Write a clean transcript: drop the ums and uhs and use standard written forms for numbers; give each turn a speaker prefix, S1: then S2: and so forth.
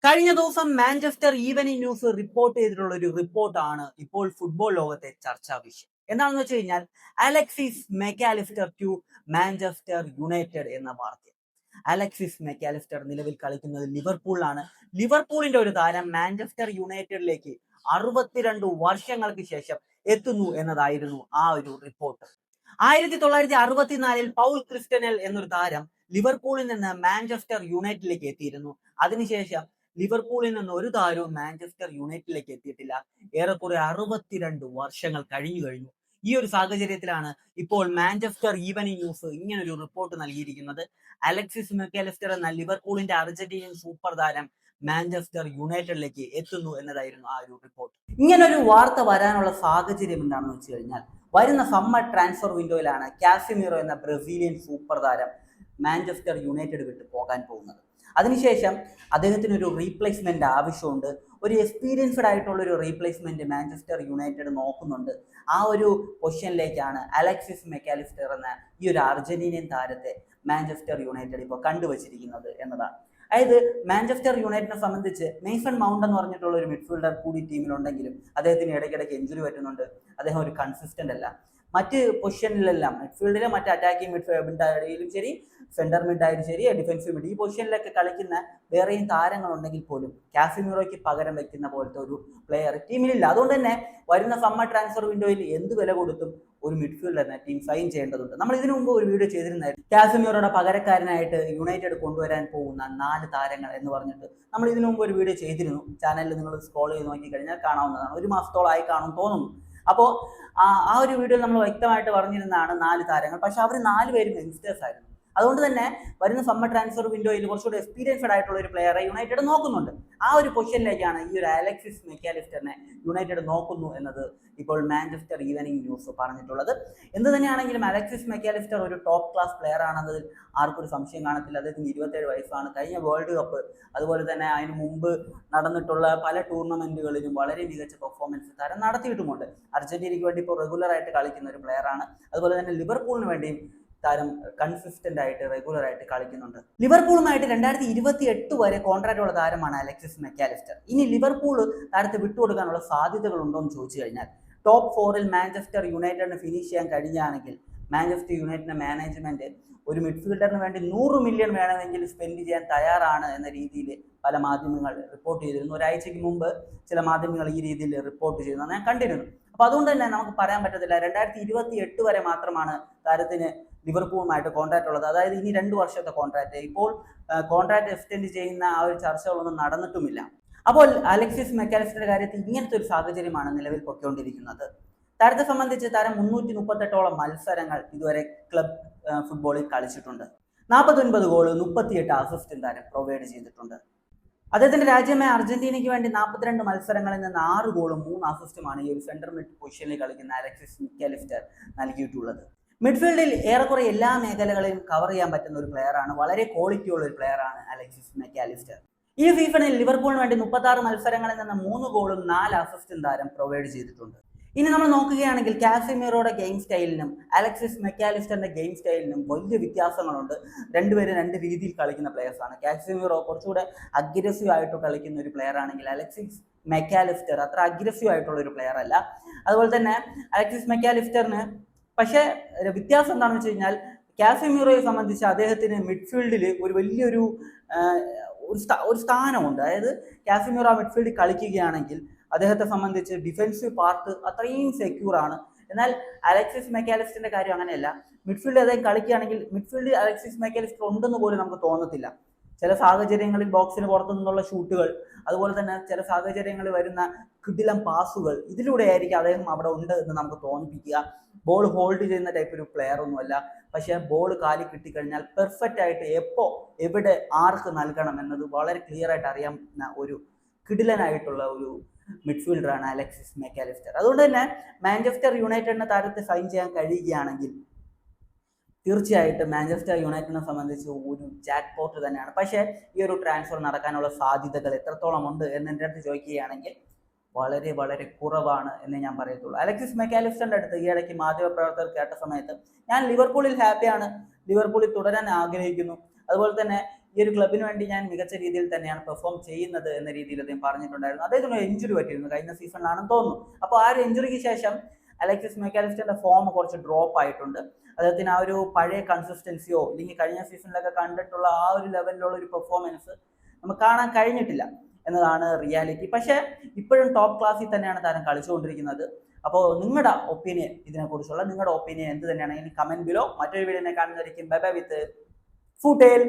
S1: കഴിഞ്ഞ ദിവസം Manchester evening news report ചെയ്തിട്ടുള്ള ഒരു റിപ്പോർട്ടാണ് ഇപ്പോൾ ഫുട്ബോൾ ലോകത്തെ ചർച്ചാ വിഷയം. എന്താണെന്ന് വെച്ച് കഴിഞ്ഞാൽ Alexis Mac Allister to Manchester United എന്ന വാർത്ത. അലക്സിസ് മെക്കാലിസ്റ്റർ നിലവിൽ കളിക്കുന്നത് ലിവർപൂളിലാണ്. ലിവർപൂളിന്റെ ഒരു താരം മാഞ്ചസ്റ്റർ യുണൈറ്റഡിലേക്ക് 62 വർഷങ്ങൾക്ക് ശേഷം എത്തുന്നു എന്നതായിരുന്നു ആ ഒരു റിപ്പോർട്ട്. 1964 പൗൾ ക്രിസ്റ്റനൽ എന്നൊരു താരം ലിവർപൂളിൽ നിന്ന് മാഞ്ചസ്റ്റർ യുണൈറ്റഡിലേക്ക് എത്തിയിരുന്നു. അതിനുശേഷം ലിവർപൂളിൽ നിന്ന് ഒരു താരവും മാഞ്ചസ്റ്റർ യുണൈറ്റഡിലേക്ക് എത്തിയിട്ടില്ല. ഏറെക്കുറെ 62 വർഷങ്ങൾ കഴിഞ്ഞു. ഈ ഒരു സാഹചര്യത്തിലാണ് ഇപ്പോൾ മാഞ്ചസ്റ്റർ ഈവനിംഗ് ന്യൂസ് ഇങ്ങനൊരു റിപ്പോർട്ട് നൽകിയിരിക്കുന്നത്. അലക്സിസ് മെക്കാലിസ്റ്റർ എന്ന ലിവർപൂളിന്റെ അർജന്റീനിയൻ സൂപ്പർ താരം മാഞ്ചസ്റ്റർ യുണൈറ്റഡിലേക്ക് എത്തുന്നു എന്നതായിരുന്നു ആ ഒരു റിപ്പോർട്ട്. ഇങ്ങനൊരു വാർത്ത വരാനുള്ള സാഹചര്യം എന്താണെന്ന് വെച്ച് കഴിഞ്ഞാൽ, വരുന്ന സമ്മർ ട്രാൻസ്ഫർ വിൻഡോയിലാണ് കാസിമീറോ എന്ന ബ്രസീലിയൻ സൂപ്പർ താരം മാഞ്ചസ്റ്റർ യുണൈറ്റഡ് വിട്ട് പോകാൻ പോകുന്നത്. അതിനുശേഷം അദ്ദേഹത്തിന് ഒരു റീപ്ലേസ്മെന്റ് ആവശ്യമുണ്ട്. ഒരു എക്സ്പീരിയൻസ്ഡ് ആയിട്ടുള്ള ഒരു റീപ്ലേസ്മെന്റ് മാഞ്ചസ്റ്റർ യുണൈറ്റഡ് നോക്കുന്നുണ്ട്. ആ ഒരു പൊസിഷനിലേക്കാണ് അലക്സിസ് മെക്കാലിസ്റ്റർ എന്ന ഈ ഒരു അർജന്റീനിയൻ താരത്തെ മാഞ്ചസ്റ്റർ യുണൈറ്റഡ് ഇപ്പോൾ കണ്ടുവച്ചിരിക്കുന്നത് എന്നതാണ്. അതായത് മാഞ്ചസ്റ്റർ യുണൈറ്റഡിനെ സംബന്ധിച്ച് മേസൺ മൗണ്ട് എന്ന് പറഞ്ഞിട്ടുള്ള ഒരു മിഡ്ഫീൽഡർ കൂടി ടീമിലുണ്ടെങ്കിലും അദ്ദേഹത്തിന് ഇടയ്ക്കിടയ്ക്ക് ഇഞ്ചുറി പറ്റുന്നുണ്ട്. അദ്ദേഹം ഒരു കൺസിസ്റ്റന്റ് അല്ല. മറ്റ് പൊസിഷനിലെല്ലാം മിഡ്ഫീൽഡിലെ മറ്റ് അറ്റാക്കിംഗ് മിഡ്ഫീൽഡിലും ശരി, സെന്റർ മിഡ് ആയാലും ശരി, ഡിഫൻസീവ് മിഡ്, ഈ പൊസിഷനിലൊക്കെ കളിക്കുന്ന വേറെയും താരങ്ങളുണ്ടെങ്കിൽ പോലും കാസിമീറോയ്ക്ക് പകരം വെക്കുന്ന പോലത്തെ ഒരു പ്ലെയർ ടീമിലില്ല. അതുകൊണ്ട് തന്നെ വരുന്ന സമ്മർ ട്രാൻസ്ഫർ വിൻഡോയിൽ എന്ത് വില കൊടുത്തും ഒരു മിഡ്ഫീൽഡറിനെ ടീം സൈൻ ചെയ്യേണ്ടതുണ്ട്. നമ്മൾ ഇതിനു മുമ്പ് ഒരു വീഡിയോ ചെയ്തിരുന്നായിരുന്നു, കാസിമീറോയുടെ പകരക്കാരനായിട്ട് യുണൈറ്റഡ് കൊണ്ടുവരാൻ പോകുന്ന 4 താരങ്ങൾ എന്ന് പറഞ്ഞിട്ട്. നമ്മൾ ഇതിനു മുമ്പ് ഒരു വീഡിയോ ചെയ്തിരുന്നു. ചാനലിൽ നിങ്ങൾ സ്ക്രോൾ ചെയ്ത് നോക്കി കഴിഞ്ഞാൽ കാണാവുന്നതാണ്. 1 മാസത്തോളമായി കാണും തോന്നുന്നു. അപ്പോൾ ആ ഒരു വീഡിയോ നമ്മൾ വ്യക്തമായിട്ട് പറഞ്ഞിരുന്നതാണ് 4 താരങ്ങൾ. പക്ഷെ അവർ 4 പേരും യങ്സ്റ്റേഴ്സ് ആയിരുന്നു. അതുകൊണ്ട് തന്നെ വരുന്ന സമ്മർ ട്രാൻസ്ഫർ വിൻഡോയിൽ കുറച്ചുകൂടി എക്സ്പീരിയൻസ്ഡ് ആയിട്ടുള്ള ഒരു പ്ലെയറെ യുണൈറ്റഡ് നോക്കുന്നുണ്ട്. ആ ഒരു പൊസിഷനിലേക്കാണ് ഈ ഒരു അലക്സിസ് മെക്കാലിസ്റ്ററിനെ യുണൈറ്റഡ് നോക്കുന്നു എന്നത് ഇപ്പോൾ മാഞ്ചസ്റ്റർ ഈവനിംഗ് ന്യൂസ് പറഞ്ഞിട്ടുള്ളത്. എന്ത് തന്നെയാണെങ്കിലും അലക്സിസ് മെക്കാലിസ്റ്റർ ഒരു ടോപ്പ് ക്ലാസ് പ്ലെയർ ആണെന്നതിൽ ആർക്കും ഒരു സംശയം കാണത്തില്ല. അദ്ദേഹത്തിന് 27 വയസ്സാണ്. കഴിഞ്ഞ വേൾഡ് കപ്പ്, അതുപോലെ തന്നെ അതിന് മുമ്പ് നടന്നിട്ടുള്ള പല ടൂർണമെന്റുകളിലും വളരെ മികച്ച പെർഫോമൻസ് താരം നടത്തിയിട്ടുമുണ്ട്. അർജന്റീനയ്ക്ക് വേണ്ടി ഇപ്പോൾ റെഗുലർ ആയിട്ട് കളിക്കുന്ന ഒരു പ്ലെയർ ആണ്. അതുപോലെ തന്നെ ലിവർപൂളിന് വേണ്ടിയും താരം കൺസിസ്റ്റന്റ് ആയിട്ട് റെഗുലർ ആയിട്ട് കളിക്കുന്നുണ്ട്. ലിവർപൂളുമായിട്ട് 2028 വരെ കോൺട്രാക്ട് ഉള്ള താരമാണ് അലക്സിസ് മെക്കാലിസ്റ്റർ. ഇനി ലിവർപൂൾ താരത്തെ വിട്ടുകൊടുക്കാനുള്ള സാധ്യതകൾ ഉണ്ടോ എന്ന് ചോദിച്ചു കഴിഞ്ഞാൽ, ടോപ്പ് 4-ൽ മാഞ്ചസ്റ്റർ യുണൈറ്റഡിന് ഫിനിഷ് ചെയ്യാൻ കഴിഞ്ഞാണെങ്കിൽ മാഞ്ചസ്റ്റർ യുണൈറ്റഡിന്റെ മാനേജ്മെന്റ് ഒരു മിഡ്ഫീൽഡറിന് വേണ്ടി 100 മില്യൺ വേണമെങ്കിൽ സ്പെൻഡ് ചെയ്യാൻ തയ്യാറാണ് എന്ന രീതിയിൽ പല മാധ്യമങ്ങൾ റിപ്പോർട്ട് ചെയ്തിരുന്നു. ഒരാഴ്ചയ്ക്ക് മുമ്പ് ചില മാധ്യമങ്ങൾ ഈ രീതിയിൽ റിപ്പോർട്ട് ചെയ്യുന്നത് ഞാൻ കണ്ടിരുന്നു. അപ്പൊ അതുകൊണ്ട് തന്നെ നമുക്ക് പറയാൻ പറ്റത്തില്ല. 2028 വരെ മാത്രമാണ് താരത്തിന് ലിവർപൂളുമായിട്ട് കോൺട്രാക്ട് ഉള്ളത്. അതായത് ഇനി 2 വർഷത്തെ കോൺട്രാക്ട്. ഇപ്പോൾ കോൺട്രാക്ട് എക്സ്റ്റെൻഡ് ചെയ്യുന്ന ആ ഒരു ചർച്ചകളൊന്നും നടന്നിട്ടുമില്ല. അപ്പോൾ അലക്സിസ് മെക്കാലിസ്റ്ററുടെ കാര്യത്തിൽ ഇങ്ങനത്തെ ഒരു സാഹചര്യമാണ് നിലവിൽ പൊയ്ക്കൊണ്ടിരിക്കുന്നത്. താരത്തെ സംബന്ധിച്ച് താരം 338ഓളം മത്സരങ്ങൾ ഇതുവരെ ക്ലബ് ഫുട്ബോളിൽ കളിച്ചിട്ടുണ്ട്. 49 ഗോള്, 38 അസിസ്റ്റും താരം പ്രൊവൈഡ് ചെയ്തിട്ടുണ്ട്. അദ്ദേഹത്തിന്റെ രാജ്യമായ അർജന്റീനയ്ക്ക് വേണ്ടി 42 മത്സരങ്ങളിൽ നിന്ന് 6 ഗോളും 3 അസിസ്റ്റുമാണ് ഈ ഒരു സെന്റർ മിഡ് പൊസിഷനിൽ കളിക്കുന്ന അലക്സിസ് മെക്കാലിസ്റ്റർ നൽകിയിട്ടുള്ളത്. മിഡ്ഫീൽഡിൽ ഏറെക്കുറെ എല്ലാ മേഖലകളെയും കവർ ചെയ്യാൻ പറ്റുന്ന ഒരു പ്ലെയറാണ്. വളരെ ക്വാളിറ്റി ഉള്ള ഒരു പ്ലെയറാണ് അലക്സിസ് മെക്കാലിസ്റ്റർ. ഈ സീസണിൽ ലിവർപൂളിന് വേണ്ടി 36 മത്സരങ്ങളിൽ നിന്ന് 3 ഗോളും 4 അസിസ്റ്റും താരം പ്രൊവൈഡ് ചെയ്തിട്ടുണ്ട്. ഇനി നമ്മൾ നോക്കുകയാണെങ്കിൽ കാസിമീറോയുടെ ഗെയിം സ്റ്റൈലിനും അലക്സിസ് മെക്കാലിസ്റ്ററിന്റെ ഗെയിം സ്റ്റൈലിനും വലിയ വ്യത്യാസങ്ങളുണ്ട്. രണ്ടുപേരും 2 രീതിയിൽ കളിക്കുന്ന പ്ലെയേഴ്സാണ്. കാസിമീറോ കുറച്ചുകൂടെ അഗ്രസീവ് ആയിട്ട് കളിക്കുന്ന ഒരു പ്ലെയർ ആണെങ്കിൽ അലക്സിസ് മെക്കാലിസ്റ്റർ അത്ര അഗ്രസീവ് ആയിട്ടുള്ള ഒരു പ്ലെയർ അല്ല. അതുപോലെ തന്നെ അലക്സിസ് മെക്കാലിസ്റ്ററിന് പക്ഷേ വ്യത്യാസം എന്താണെന്ന് വെച്ച് കഴിഞ്ഞാൽ, കാസിമീറോയെ സംബന്ധിച്ച് അദ്ദേഹത്തിന് മിഡ്ഫീൽഡിൽ ഒരു വലിയൊരു ഒരു സ്ഥാനമുണ്ട്. അതായത് കാസിമീറോ മിഡ്ഫീൽഡിൽ കളിക്കുകയാണെങ്കിൽ അദ്ദേഹത്തെ സംബന്ധിച്ച് ഡിഫൻസീവ് പാർട്ട് അത്രയും സെക്യൂർ ആണ്. എന്നാൽ അലക്സിസ് മെക്കാലിസ്റ്ററിന്റെ കാര്യം അങ്ങനെയല്ല. മിഡ്ഫീൽഡിൽ അദ്ദേഹം കളിക്കുകയാണെങ്കിൽ മിഡ്ഫീൽഡിൽ അലക്സിസ് മെക്കാലിസ്റ്റർ ഉണ്ടെന്ന് പോലും നമുക്ക് തോന്നത്തില്ല. ചില സാഹചര്യങ്ങളിൽ ബോക്സിന് പുറത്തു നിന്നുള്ള ഷൂട്ടുകൾ, അതുപോലെ തന്നെ ചില സാഹചര്യങ്ങളിൽ വരുന്ന കിടിലം പാസുകൾ, ഇതിലൂടെ ആയിരിക്കും അദ്ദേഹം അവിടെ ഉണ്ട് എന്ന് നമുക്ക് തോന്നിപ്പിക്കുക. ബോൾ ഹോൾഡ് ചെയ്യുന്ന ടൈപ്പ് ഒരു പ്ലെയർ ഒന്നുമല്ല. പക്ഷെ ബോൾ കാലിൽ കിട്ടിക്കഴിഞ്ഞാൽ പെർഫെക്റ്റ് ആയിട്ട് എപ്പോ എവിടെ ആർക്ക് നൽകണം എന്നത് വളരെ ക്ലിയർ ആയിട്ട് അറിയാവുന്ന ഒരു കിടിലനായിട്ടുള്ള ഒരു മിഡ്ഫീൽഡറാണ് അലക്സിസ് മെക്കാലിസ്റ്റർ. അതുകൊണ്ട് തന്നെ മാഞ്ചസ്റ്റർ യുണൈറ്റഡിന്റെ താരത്തെ സൈൻ ചെയ്യാൻ കഴിയുകയാണെങ്കിൽ തീർച്ചയായിട്ടും മാഞ്ചസ്റ്റർ യുണൈറ്റഡിനെ സംബന്ധിച്ച് ഒരു ജാക്ക് പോട്ട് തന്നെയാണ്. പക്ഷേ ഈ ഒരു ട്രാൻസ്ഫർ നടക്കാനുള്ള സാധ്യതകൾ എത്രത്തോളം ഉണ്ട് എന്ന് എൻ്റെ അടുത്ത് ചോദിക്കുകയാണെങ്കിൽ വളരെ വളരെ കുറവാണ് എന്ന് ഞാൻ പറയത്തുള്ളൂ. അലക്സിസ് മെക്കാലിസ്റ്ററിന്റെ അടുത്ത് ഈ ഇടയ്ക്ക് മാധ്യമപ്രവർത്തകർ കേട്ട സമയത്ത്, ഞാൻ ലിവർപൂളിൽ ഹാപ്പിയാണ്, ലിവർപൂളിൽ തുടരാൻ ആഗ്രഹിക്കുന്നു, അതുപോലെ തന്നെ ഈ ഒരു ക്ലബിന് വേണ്ടി ഞാൻ മികച്ച രീതിയിൽ തന്നെയാണ് പെർഫോം ചെയ്യുന്നത് എന്ന രീതിയിൽ അദ്ദേഹം പറഞ്ഞിട്ടുണ്ടായിരുന്നു. അദ്ദേഹത്തിന് ഒരു ഇഞ്ചുറി പറ്റിയിരുന്നു കഴിഞ്ഞ സീസണിലാണെന്ന് തോന്നുന്നു. അപ്പോൾ ആ ഒരു ഇഞ്ചുറിക്ക് ശേഷം അലക്സിസ് മെക്കാലിസ്റ്ററിന്റെ ഫോം കുറച്ച് ഡ്രോപ്പ് ആയിട്ടുണ്ട്. അദ്ദേഹത്തിന് ആ ഒരു പഴയ കൺസിസ്റ്റൻസിയോ അല്ലെങ്കിൽ കഴിഞ്ഞ സീസണിലൊക്കെ കണ്ടിട്ടുള്ള ആ ഒരു ലെവലിലുള്ള ഒരു പെർഫോമൻസ് നമുക്ക് കാണാൻ കഴിഞ്ഞിട്ടില്ല എന്നതാണ് റിയാലിറ്റി. പക്ഷേ ഇപ്പോഴും ടോപ്പ് ക്ലാസ്സിൽ തന്നെയാണ് താരം കളിച്ചുകൊണ്ടിരിക്കുന്നത്. അപ്പോൾ നിങ്ങളുടെ ഒപ്പീനിയൻ, ഇതിനെക്കുറിച്ചുള്ള നിങ്ങളുടെ ഒപ്പീനിയൻ എന്ത് തന്നെയാണെങ്കിൽ കമന്റ് ബിലോ. മറ്റൊരു വീഡിയോ കാണുന്നതായിരിക്കും. ബൈ ബൈ വിത്ത് ഫുട്ടേൽ.